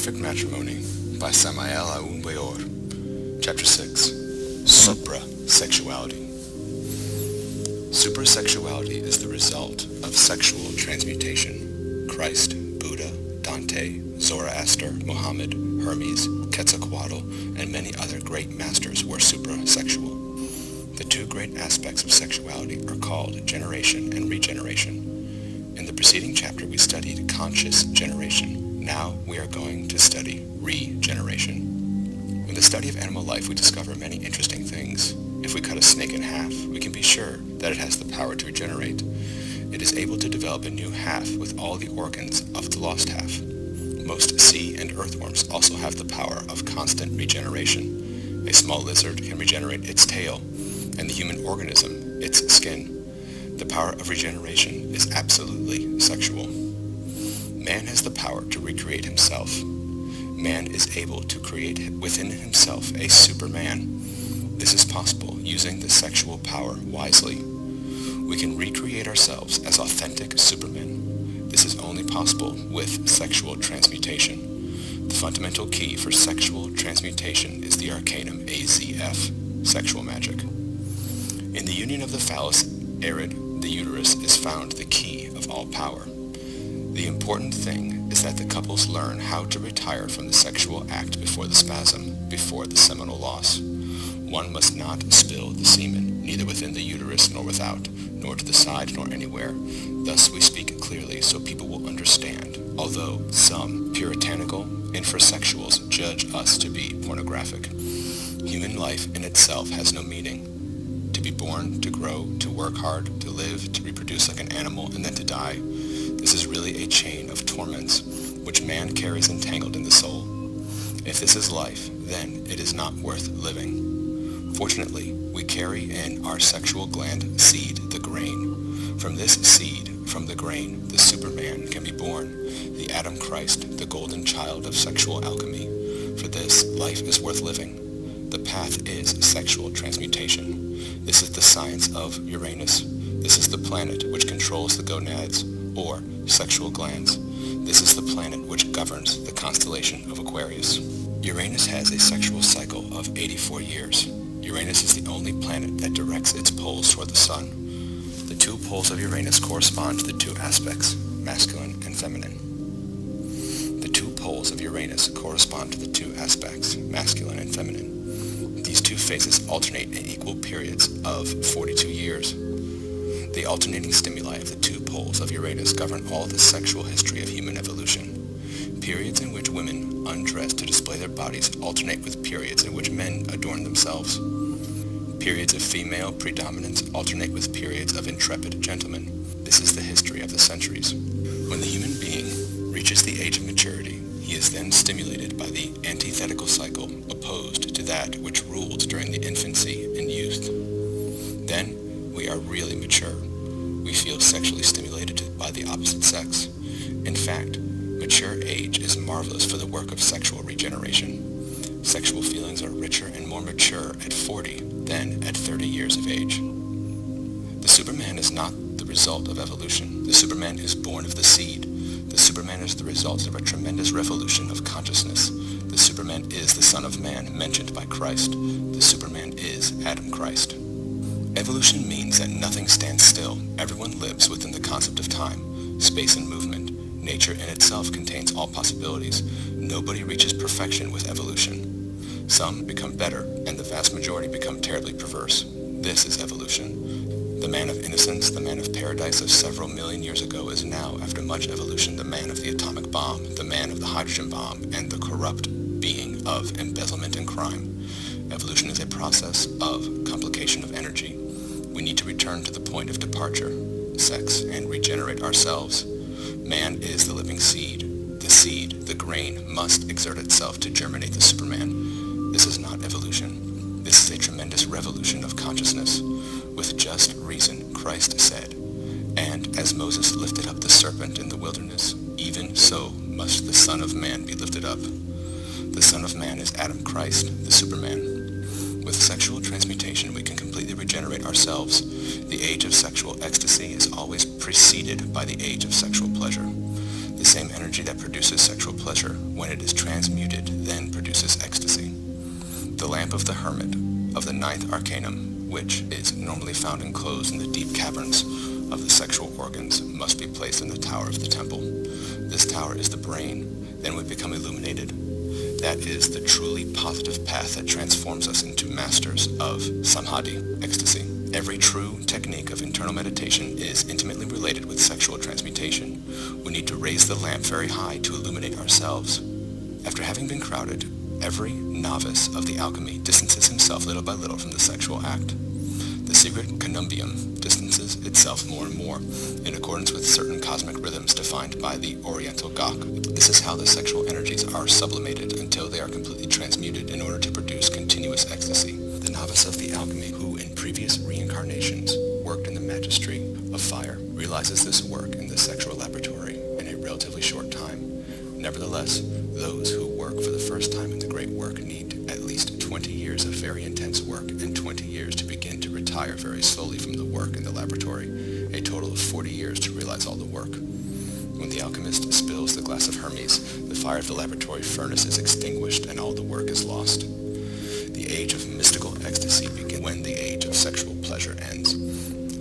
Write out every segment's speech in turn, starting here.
Perfect Matrimony by SAMAEL AUN WEOR. Chapter 6. Supra Sexuality. Supra Sexuality is the result of sexual transmutation. Christ, Buddha, Dante, Zoroaster, Muhammad, Hermes, Quetzalcoatl, and many other great masters were supra-sexual. The two great aspects of sexuality are called generation and regeneration. In the preceding chapter we studied conscious generation. Now we are going to study regeneration. In the study of animal life we discover many interesting things. If we cut a snake in half, we can be sure that it has the power to regenerate. It is able to develop a new half with all the organs of the lost half. Most sea and earthworms also have the power of constant regeneration. A small lizard can regenerate its tail, and the human organism, its skin. The power of regeneration is absolutely sexual. Man has the power to recreate himself. Man is able to create within himself a Superman. This is possible using the sexual power wisely. We can recreate ourselves as authentic Supermen. This is only possible with sexual transmutation. The fundamental key for sexual transmutation is the arcanum AZF, sexual magic. In the union of the phallus arid, the uterus is found the key of all power. The important thing is that the couples learn how to retire from the sexual act before the spasm, before the seminal loss. One must not spill the semen, neither within the uterus nor without, nor to the side nor anywhere. Thus we speak clearly so people will understand, although some puritanical infrasexuals judge us to be pornographic. Human life in itself has no meaning. To be born, to grow, to work hard, to live, to reproduce like an animal, and then to die. This is really a chain of torments, which man carries entangled in the soul. If this is life, then it is not worth living. Fortunately, we carry in our sexual gland seed, the grain. From this seed, from the grain, the Superman can be born, the Adam Christ, the golden child of sexual alchemy. For this, life is worth living. The path is sexual transmutation. This is the science of Uranus. This is the planet which controls the gonads, or sexual glands. This is the planet which governs the constellation of Aquarius. Uranus has a sexual cycle of 84 years. Uranus is the only planet that directs its poles toward the sun. The two poles of Uranus correspond to the two aspects, masculine and feminine. The two poles of Uranus correspond to the two aspects, masculine and feminine. These two phases alternate in equal periods of 42 years. The alternating stimuli of the two poles of Uranus govern all the sexual history of human evolution. Periods in which women undress to display their bodies alternate with periods in which men adorn themselves. Periods of female predominance alternate with periods of intrepid gentlemen. This is the history of the centuries. When the human being reaches the age of maturity, he is then stimulated by the antithetical cycle opposed to that which ruled during the infancy and youth. Then we are really mature. We feel sexually stimulated by the opposite sex. In fact, mature age is marvelous for the work of sexual regeneration. Sexual feelings are richer and more mature at 40 than at 30 years of age. The Superman is not the result of evolution. The Superman is born of the seed. The Superman is the result of a tremendous revolution of consciousness. The Superman is the Son of Man mentioned by Christ. The Superman is Adam Christ. Evolution means that nothing stands still. Everyone lives within the concept of time, space, and movement. Nature in itself contains all possibilities. Nobody reaches perfection with evolution. Some become better, and the vast majority become terribly perverse. This is evolution. The man of innocence, the man of paradise of several million years ago is now, after much evolution, the man of the atomic bomb, the man of the hydrogen bomb, and the corrupt being of embezzlement and crime. Evolution is a process of complication of energy. We need to return to the point of departure, sex, and regenerate ourselves. Man is the living seed. The seed, the grain, must exert itself to germinate the Superman. This is not evolution. This is a tremendous revolution of consciousness. With just reason, Christ said, "And as Moses lifted up the serpent in the wilderness, even so must the Son of Man be lifted up." The Son of Man is Adam Christ, the Superman. With sexual transmutation, we can completely regenerate ourselves. The age of sexual ecstasy is always preceded by the age of sexual pleasure. The same energy energy that produces sexual pleasure, when it is transmuted, then produces ecstasy. The lamp of the hermit of the ninth arcanum, which is normally found enclosed in the deep caverns of the sexual organs, must be placed in the tower of the temple. This tower is the brain. Then we become illuminated. That is the truly positive path that transforms us into masters of samadhi, ecstasy. Every true technique of internal meditation is intimately related with sexual transmutation. We need to raise the lamp very high to illuminate ourselves. After having been crowded, every novice of the alchemy distances himself little by little from the sexual act. The secret conumbium distances itself more and more, in accordance with certain cosmic rhythms defined by the Oriental Gok. This is how the sexual energies are sublimated until they are completely transmuted in order to produce continuous ecstasy. The novice of the alchemy, who in previous reincarnations worked in the magistry of fire, realizes this work in the sexual laboratory in a relatively short time. Nevertheless, those who work for the first time in the great work need at least 20 years of very intense work and 20 years to begin to retire very slowly from the work in the laboratory, a total of 40 years to realize all the work. When the alchemist spills the glass of Hermes, the fire of the laboratory furnace is extinguished and all the work is lost. The age of mystical ecstasy begins when the age of sexual pleasure ends.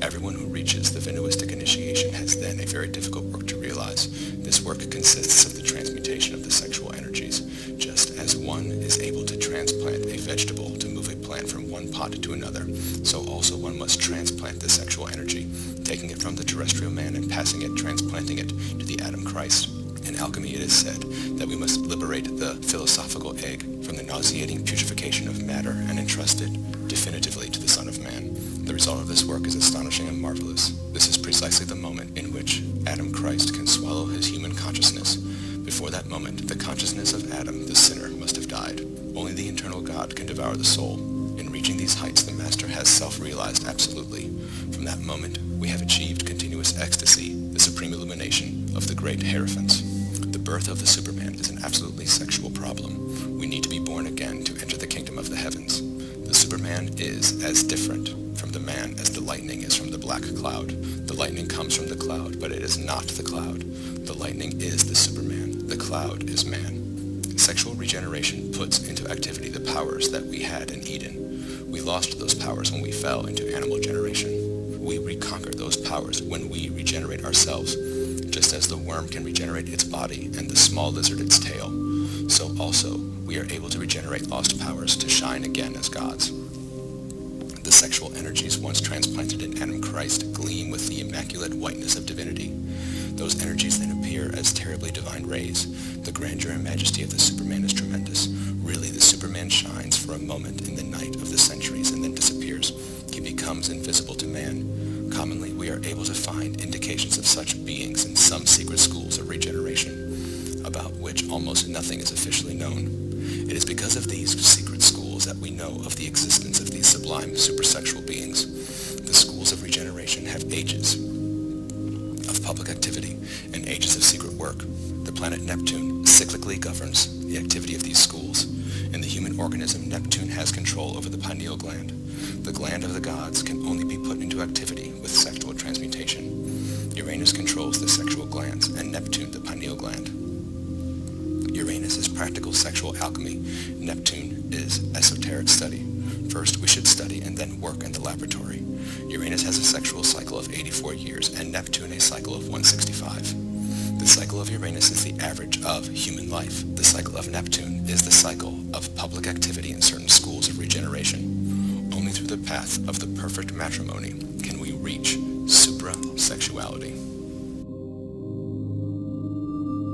Everyone who reaches the Venuistic initiation has then a very difficult work to realize. This work consists of the transmutation of the sexual energies. Just as one is able to transplant a vegetable to move a plant from one pot to another, so also one must transplant the sexual energy, taking it from the terrestrial man and passing it, transplanting it to the Adam Christ. In alchemy it is said that we must liberate the philosophical egg from the nauseating putrefaction of matter and entrust it definitively to the Son of Man. The result of this work is astonishing and marvelous. This is precisely the moment in which Adam Christ can swallow his human consciousness. Before that moment, the consciousness of Adam, the sinner, must have died. Only the eternal God can devour the soul. In reaching these heights, the Master has self-realized absolutely. From that moment, we have achieved continuous ecstasy, the supreme illumination of the great Hierophants. The birth of the Superman is an absolutely sexual problem. We need to be born again to enter the kingdom of the heavens. The Superman is as different from the man as the lightning is from the black cloud. The lightning comes from the cloud, but it is not the cloud. The lightning is the Superman. The cloud is man. Sexual regeneration puts into activity the powers that we had in Eden. We lost those powers when we fell into animal generation. We reconquer those powers when we regenerate ourselves. Just as the worm can regenerate its body and the small lizard its tail, so also we are able to regenerate lost powers to shine again as gods. The sexual energies once transplanted in Adam Christ gleam with the immaculate whiteness of divinity. Those energies then appear as terribly divine rays. The grandeur and majesty of the Superman is tremendous. Really, the Superman shines for a moment in the night of the centuries and then disappears. He becomes invisible to man. Commonly, we are able to find indications of such beings in some secret schools of regeneration, about which almost nothing is officially known. It is because of these secret schools that we know of the existence of these sublime supersexual beings. The schools of regeneration have ages of public activity and ages of secret work. The planet Neptune cyclically governs the activity of these schools. In the human organism, Neptune has control over the pineal gland. The gland of the gods can only be put into activity with sexual transmutation. Uranus controls the sexual glands, and Neptune the pineal gland. Uranus is practical sexual alchemy. Neptune is esoteric study. First, we should study and then work in the laboratory. Uranus has a sexual cycle of 84 years, and Neptune a cycle of 165. The cycle of Uranus is the average of human life. The cycle of Neptune is the cycle of public activity in certain schools of regeneration. Only through the path of the perfect matrimony can we reach Supra Sexuality.